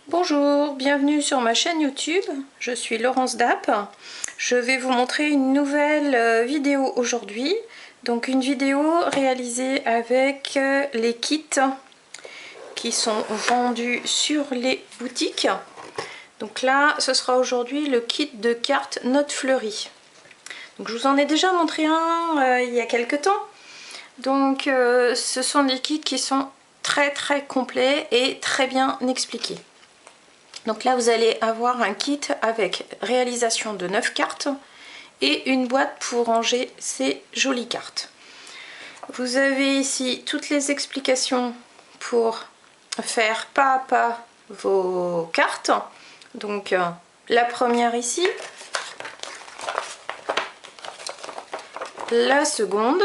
Bonjour, bienvenue sur ma chaîne YouTube, je suis Laurence Dapp. Je vais vous montrer une nouvelle vidéo aujourd'hui. Donc une vidéo réalisée avec les kits qui sont vendus sur les boutiques. Donc là, ce sera aujourd'hui le kit de cartes Notes Fleuries. Donc je vous en ai déjà montré un il y a quelques temps. Donc ce sont des kits qui sont très complets et très bien expliqués. Donc là vous allez avoir un kit avec réalisation de 9 cartes et une boîte pour ranger ces jolies cartes. Vous avez ici toutes les explications pour faire pas à pas vos cartes. Donc la première ici, la seconde,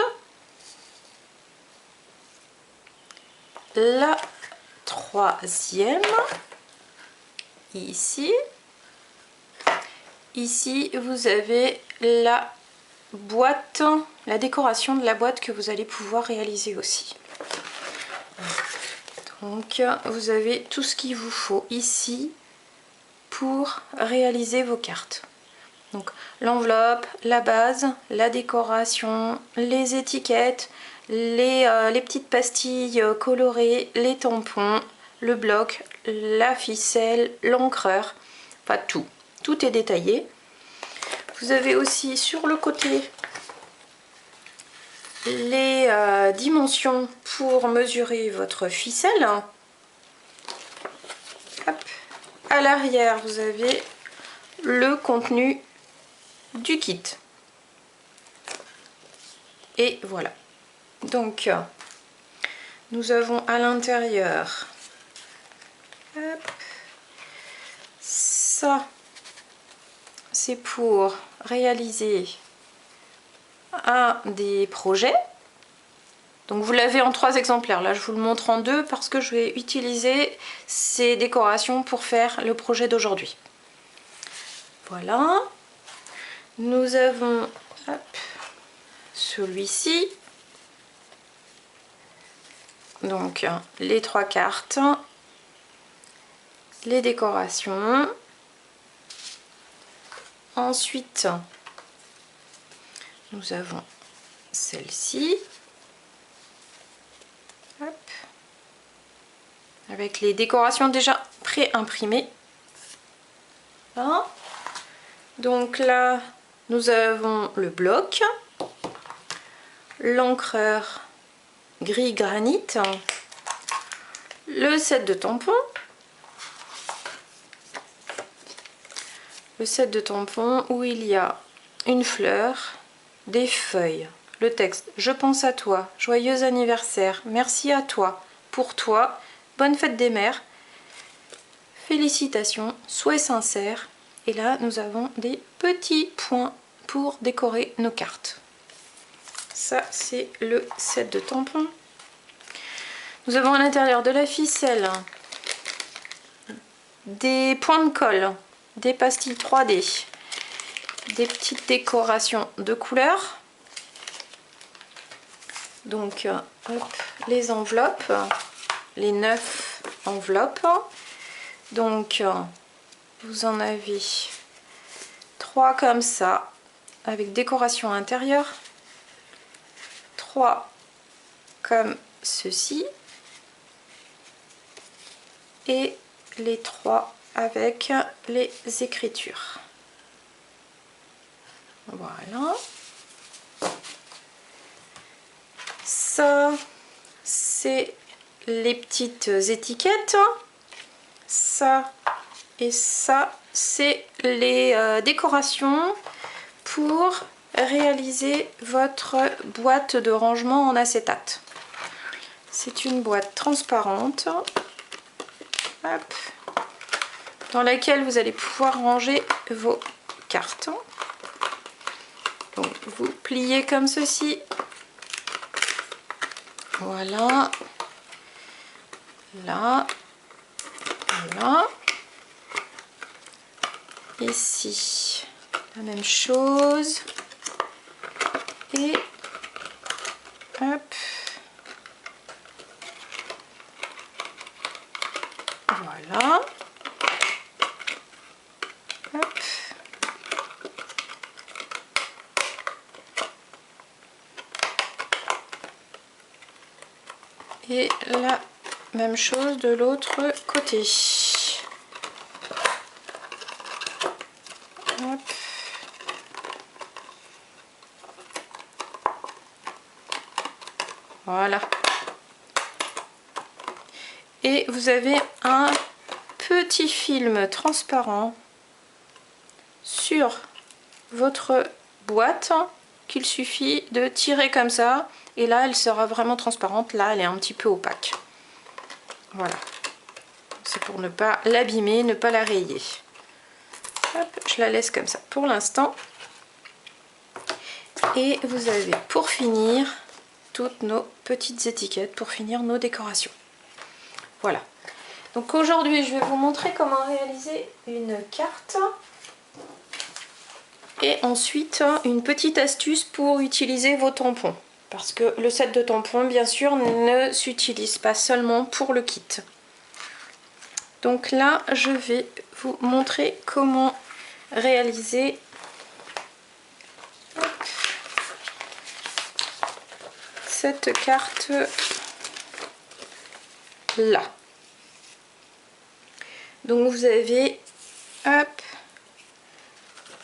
la troisième, ici vous avez la boîte, la décoration de la boîte que vous allez pouvoir réaliser aussi. Donc vous avez tout ce qu'il vous faut ici pour réaliser vos cartes. Donc l'enveloppe, la base, la décoration, les étiquettes, les petites pastilles colorées, les tampons, le bloc, la ficelle, l'encreur, enfin tout est détaillé. Vous avez aussi sur le côté les dimensions pour mesurer votre ficelle. Hop. À l'arrière, vous avez le contenu du kit. Et voilà. Donc, nous avons à l'intérieur ça, c'est pour réaliser un des projets. Donc vous l'avez en 3 exemplaires, là je vous le montre en 2 parce que je vais utiliser ces décorations pour faire le projet d'aujourd'hui. Voilà. Nous avons celui-ci. Donc les 3 cartes, les décorations. Ensuite, nous avons celle-ci. Avec les décorations déjà pré-imprimées. Voilà. Donc là, nous avons le bloc, l'encreur gris granit, le set de tampons, où il y a une fleur, des feuilles, le texte « Je pense à toi, joyeux anniversaire, merci à toi, pour toi, bonne fête des mères, félicitations, souhaits sincères ». Et là, nous avons des petits points pour décorer nos cartes. Ça, c'est le set de tampons. Nous avons à l'intérieur de la ficelle des points de colle, des pastilles 3D, des petites décorations de couleurs. Donc, hop, les enveloppes, les 9 enveloppes. Donc, vous en avez 3 comme ça, avec décoration intérieure. 3 comme ceci. Et les 3 avec les écritures. Voilà. Ça, c'est les petites étiquettes. Ça et ça, c'est les décorations pour réaliser votre boîte de rangement en acétate. C'est une boîte transparente. Hop, dans laquelle vous allez pouvoir ranger vos cartes. Donc vous pliez comme ceci. Voilà. Là. Voilà. Ici, la même chose. Et hop. Voilà. Et la même chose de l'autre côté. Hop. Voilà. Et vous avez un petit film transparent sur votre boîte qu'il suffit de tirer comme ça. Et là, elle sera vraiment transparente. Là, elle est un petit peu opaque. Voilà. C'est pour ne pas l'abîmer, ne pas la rayer. Hop, je la laisse comme ça pour l'instant. Et vous avez pour finir toutes nos petites étiquettes pour finir nos décorations. Voilà. Donc aujourd'hui, je vais vous montrer comment réaliser une carte. Et ensuite, une petite astuce pour utiliser vos tampons. Parce que le set de tampons, bien sûr, ne s'utilise pas seulement pour le kit. Donc là, je vais vous montrer comment réaliser cette carte là. Donc vous avez hop,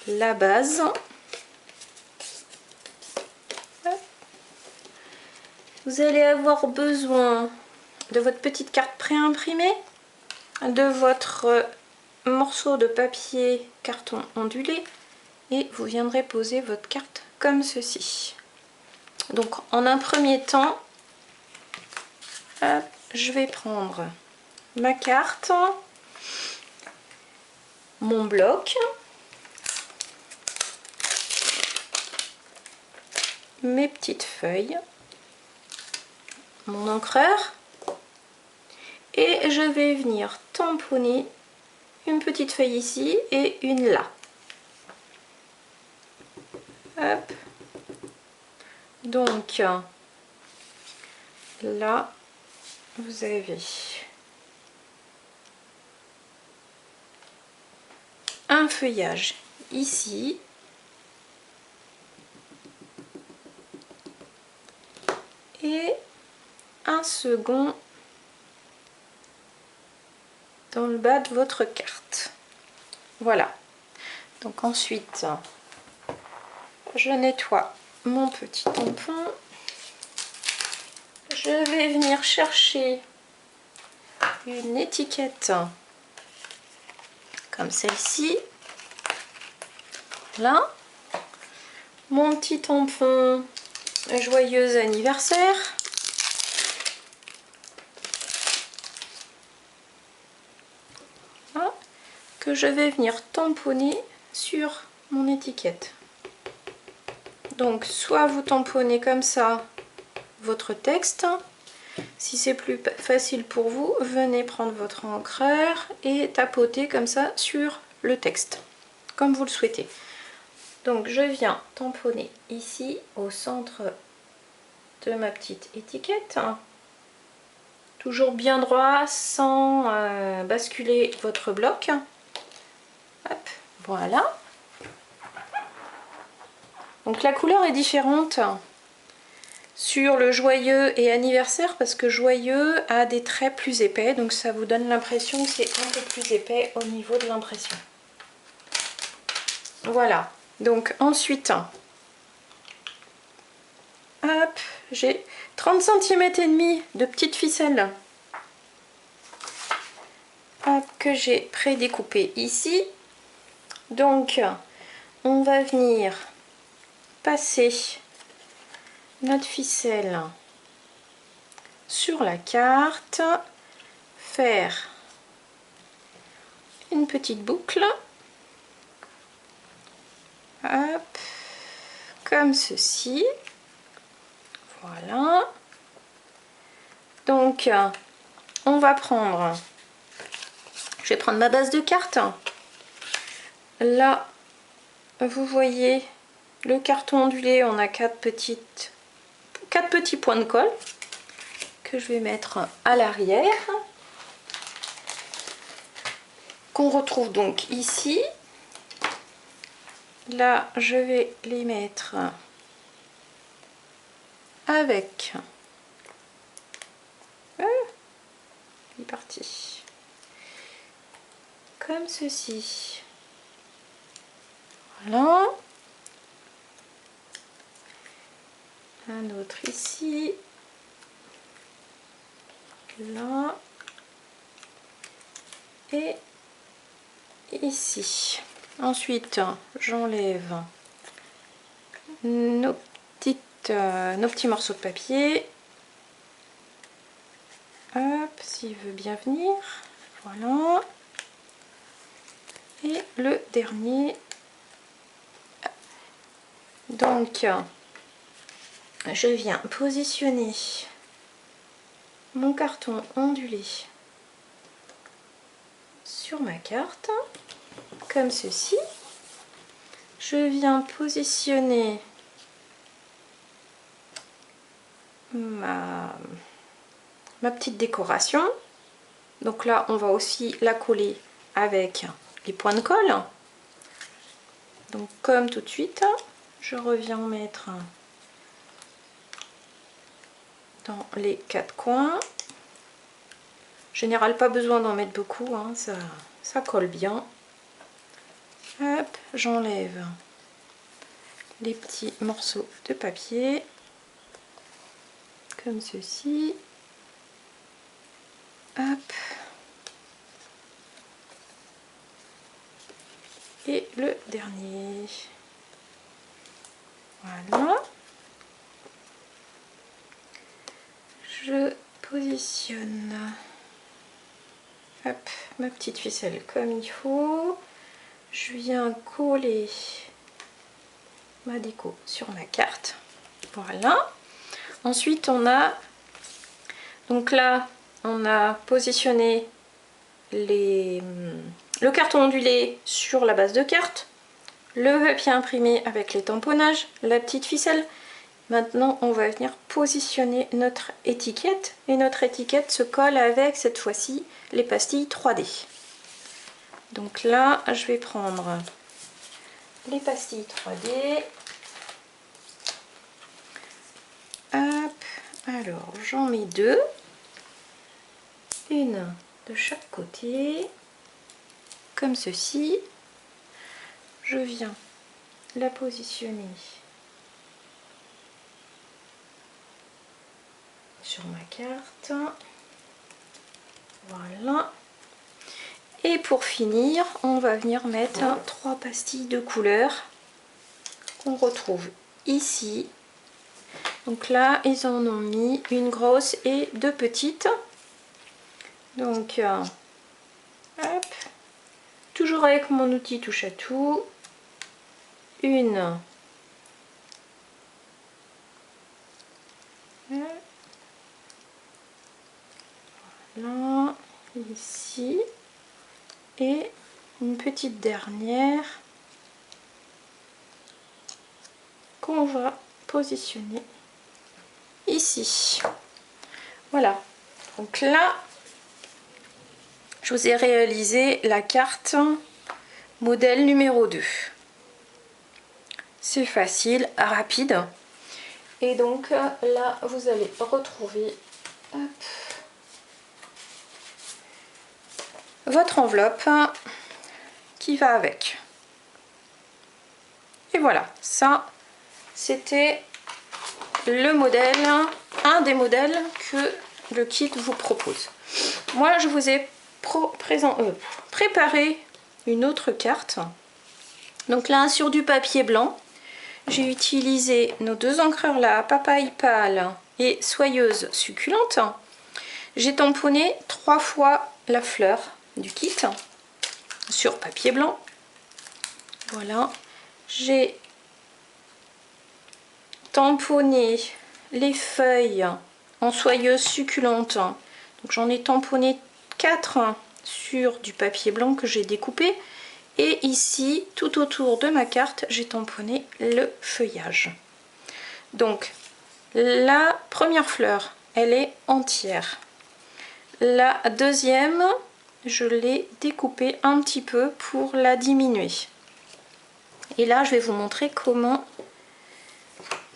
la base. Hop. Vous allez avoir besoin de votre petite carte préimprimée, de votre morceau de papier carton ondulé et vous viendrez poser votre carte comme ceci. Donc en un premier temps, hop, je vais prendre ma carte, mon bloc, mes petites feuilles, mon encreur et je vais venir tamponner une petite feuille ici et une là. Hop. Donc là vous avez un feuillage ici et un second dans le bas de votre carte. Voilà. Donc ensuite je nettoie mon petit tampon. Je vais venir chercher une étiquette comme celle-ci. Là, mon petit tampon joyeux anniversaire. Là, que je vais venir tamponner sur mon étiquette. Donc soit vous tamponnez comme ça votre texte. Si c'est plus facile pour vous, venez prendre votre encreur et tapoter comme ça sur le texte, comme vous le souhaitez. Donc je viens tamponner ici au centre de ma petite étiquette. Toujours bien droit sans basculer votre bloc. Hop, voilà. Donc la couleur est différente sur le joyeux et anniversaire parce que joyeux a des traits plus épais, donc ça vous donne l'impression que c'est un peu plus épais au niveau de l'impression. Voilà, donc ensuite, hop, j'ai 30 cm et demi de petites ficelles que j'ai pré-découpées ici. Donc on va venir passer notre ficelle sur la carte, faire une petite boucle, hop, comme ceci, voilà. Donc on va prendre, je vais prendre ma base de carte. Là vous voyez le carton ondulé, on a quatre petits points de colle que je vais mettre à l'arrière, qu'on retrouve donc ici. Là je vais les mettre avec comme ceci. Voilà. Un autre ici. Là. Et ici. Ensuite, j'enlève nos petits morceaux de papier. Hop, s'il veut bien venir. Voilà. Et le dernier. Donc, je viens positionner mon carton ondulé sur ma carte, comme ceci. Je viens positionner ma petite décoration. Donc là, on va aussi la coller avec les points de colle. Donc comme tout de suite, je reviens mettre dans les quatre coins. En général, pas besoin d'en mettre beaucoup, hein, ça colle bien. Hop, j'enlève les petits morceaux de papier, comme ceci. Hop. Et le dernier. Voilà. Je positionne hop, ma petite ficelle comme il faut. Je viens coller ma déco sur ma carte. Voilà. Ensuite, on a... Donc là, on a positionné le carton ondulé sur la base de carte, le papier imprimé avec les tamponnages, la petite ficelle. Maintenant, on va venir positionner notre étiquette et notre étiquette se colle avec, cette fois-ci, les pastilles 3D. Donc là, je vais prendre les pastilles 3D. Hop, alors j'en mets deux. Une de chaque côté, comme ceci. Je viens la positionner sur ma carte. Voilà. Et pour finir, on va venir mettre trois pastilles de couleur qu'on retrouve ici. Donc là, ils en ont mis une grosse et deux petites. Donc, hop, toujours avec mon outil touche à tout. Une. Voilà, ici. Et une petite dernière qu'on va positionner ici. Voilà. Donc là, je vous ai réalisé la carte modèle numéro 2. C'est facile, rapide. Et donc là, vous allez retrouver hop, votre enveloppe qui va avec. Et voilà, ça c'était le modèle, un des modèles que le kit vous propose. Moi, je vous ai préparé une autre carte. Donc là, sur du papier blanc, j'ai utilisé nos deux encreurs là, Papaye Pâle et Soyeuse Succulente. J'ai tamponné 3 fois la fleur du kit sur papier blanc. Voilà, j'ai tamponné les feuilles en Soyeuse Succulente. Donc j'en ai tamponné 4 sur du papier blanc que j'ai découpé. Et ici, tout autour de ma carte, j'ai tamponné le feuillage. Donc, la première fleur, elle est entière. La deuxième, je l'ai découpée un petit peu pour la diminuer. Et là, je vais vous montrer comment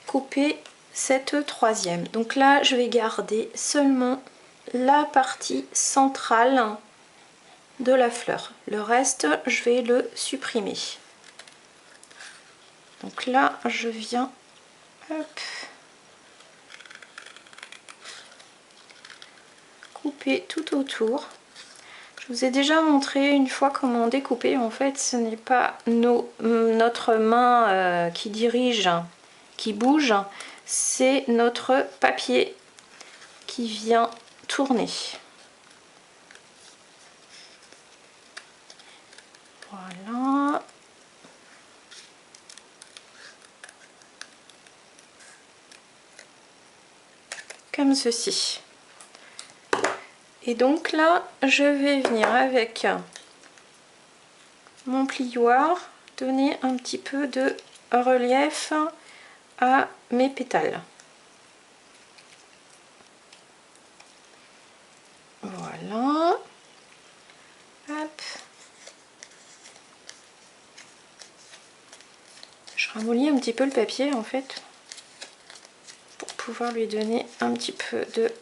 couper cette troisième. Donc là, je vais garder seulement la partie centrale de la fleur. Le reste, je vais le supprimer. Donc là, je viens hop, couper tout autour. Je vous ai déjà montré une fois comment découper. En fait, ce n'est pas notre main qui dirige, qui bouge, c'est notre papier qui vient tourner. Voilà. Comme ceci. Et donc là, je vais venir avec mon plioir donner un petit peu de relief à mes pétales. Voilà. Hop. Je ramollis un petit peu le papier en fait pour pouvoir lui donner un petit peu de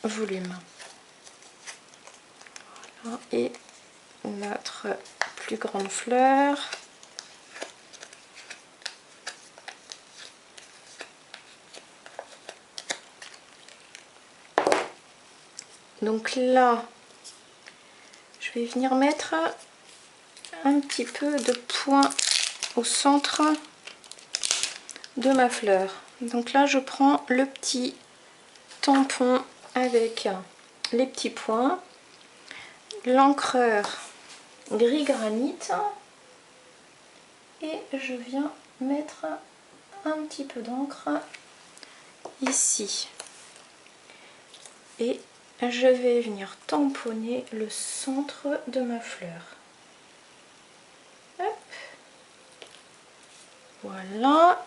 volume. Voilà. Et notre plus grande fleur. Donc là, je vais venir mettre un petit peu de point au centre de ma fleur. Donc là, je prends le petit tampon avec les petits points, l'encreur gris granit et je viens mettre un petit peu d'encre ici. Et je vais venir tamponner le centre de ma fleur. Hop. Voilà.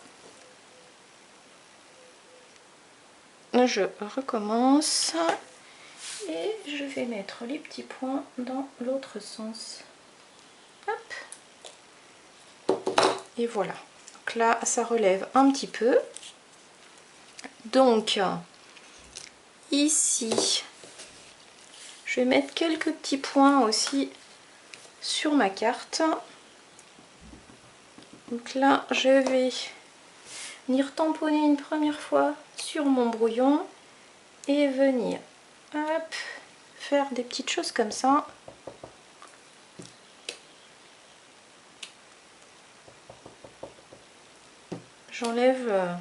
Je recommence et je vais mettre les petits points dans l'autre sens. Hop. Et voilà. Donc là, ça relève un petit peu. Donc, ici, je vais mettre quelques petits points aussi sur ma carte. Donc là, je vais venir tamponner une première fois sur mon brouillon et venir hop, faire des petites choses comme ça. J'enlève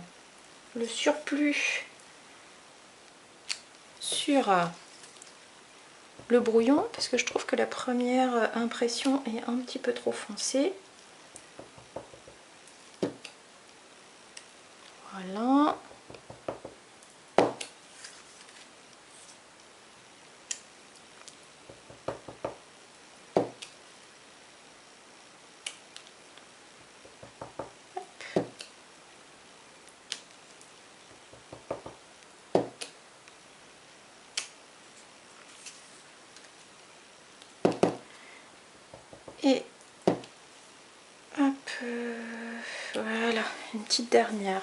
le surplus sur le brouillon parce que je trouve que la première impression est un petit peu trop foncée. Voilà. Et hop, voilà, une petite dernière.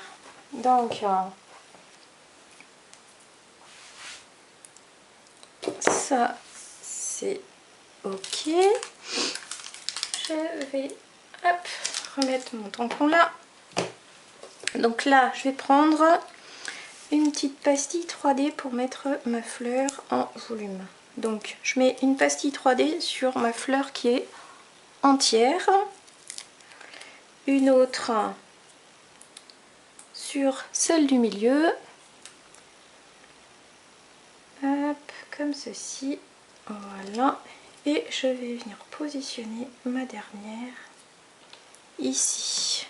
Donc, ça, c'est ok. Je vais hop, remettre mon tampon là. Donc là, je vais prendre une petite pastille 3D pour mettre ma fleur en volume. Donc, je mets une pastille 3D sur ma fleur qui est entière. Une autre sur celle du milieu. Hop, comme ceci. Voilà. Et je vais venir positionner ma dernière ici.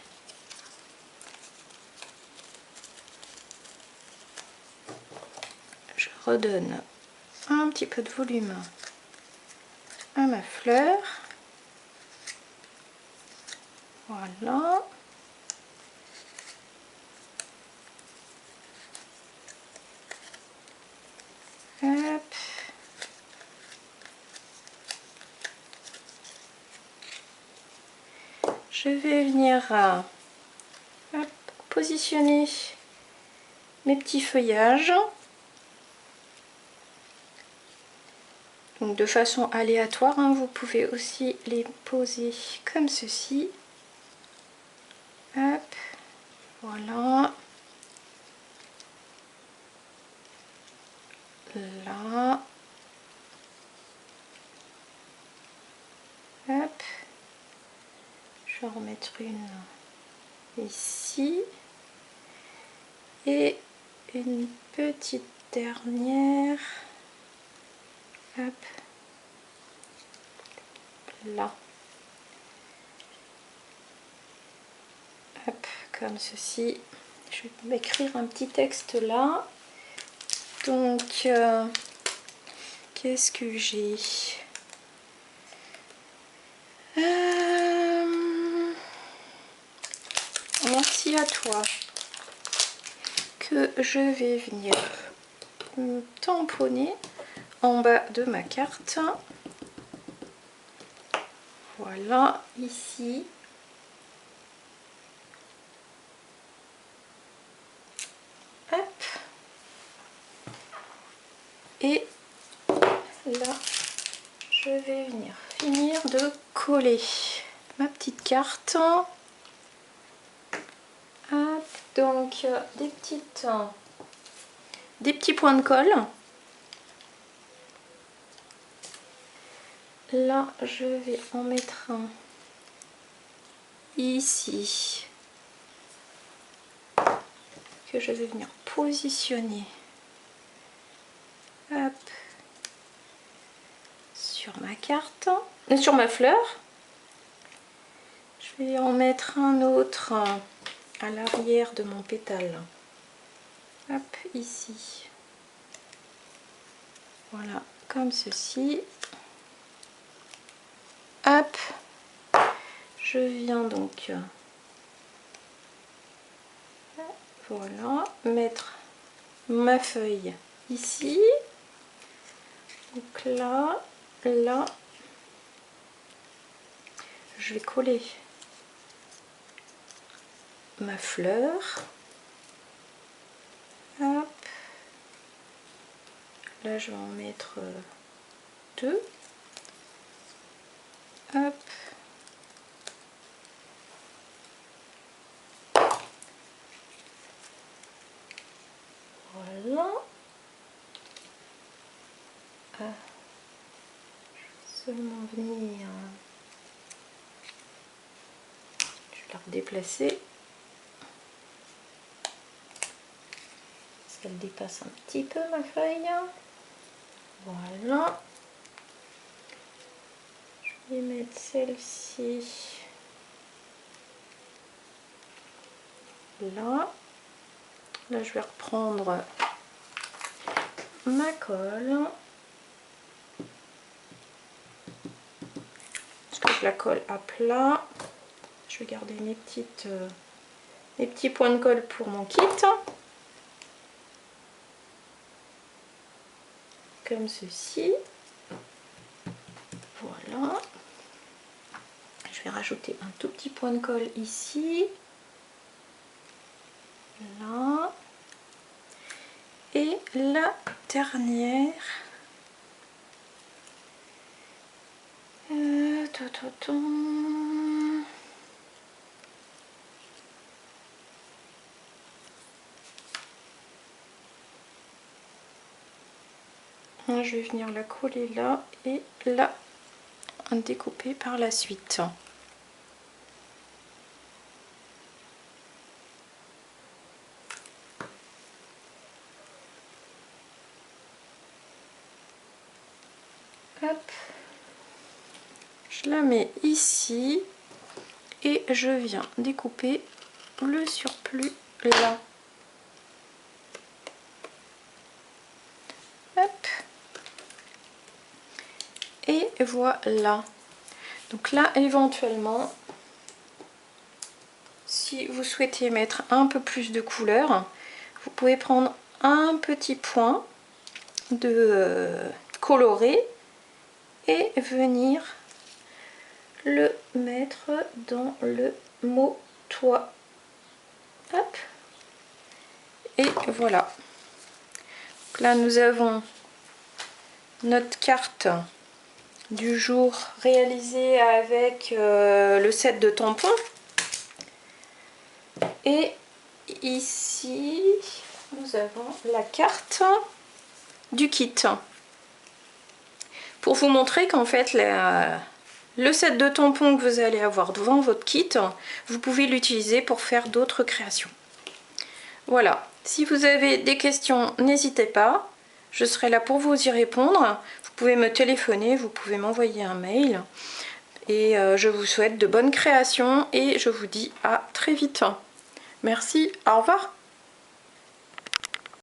Je redonne un petit peu de volume à ma fleur. Voilà. Hop. Je vais venir hop, positionner mes petits feuillages. Donc de façon aléatoire, hein, vous pouvez aussi les poser comme ceci. Hop, voilà. Là. Hop. Je vais en remettre une ici. Et une petite dernière. Hop. Là. Hop, comme ceci. Je vais m'écrire un petit texte là. Donc, qu'est-ce que j'ai? Merci à toi que je vais venir me tamponner en bas de ma carte. Voilà, ici. Hop. Et là, je vais venir finir de coller ma petite carte. Hop. Donc, des petits points de colle. Là, je vais en mettre un ici que je vais venir positionner, hop, sur ma carte, sur ma fleur. Je vais en mettre un autre à l'arrière de mon pétale, hop, ici. Voilà, comme ceci. Hop, je viens donc, voilà, mettre ma feuille ici. Donc là, là, je vais coller ma fleur. Hop. Là, je vais en mettre deux. Hop. Voilà. Je vais seulement venir. Je vais la redéplacer. Parce qu'elle dépasse un petit peu ma feuille. Voilà. Je vais mettre celle-ci là. Là, je vais reprendre ma colle. Parce que je la colle à plat. Je vais garder mes petits points de colle pour mon kit. Comme ceci. Voilà. Je vais rajouter un tout petit point de colle ici. Là. Et la dernière. Je vais venir la coller là et là découper par la suite. Hop. Je la mets ici et je viens découper le surplus là. Hop. Et voilà. Donc là, éventuellement, si vous souhaitez mettre un peu plus de couleur, vous pouvez prendre un petit point de coloré et venir le mettre dans le mot toit. Hop. Et voilà. Donc là, nous avons notre carte du jour réalisée avec le set de tampons. Et ici, nous avons la carte du kit. Pour vous montrer qu'en fait, le set de tampons que vous allez avoir devant votre kit, vous pouvez l'utiliser pour faire d'autres créations. Voilà, si vous avez des questions, n'hésitez pas, je serai là pour vous y répondre. Vous pouvez me téléphoner, vous pouvez m'envoyer un mail. Et je vous souhaite de bonnes créations et je vous dis à très vite. Merci, au revoir.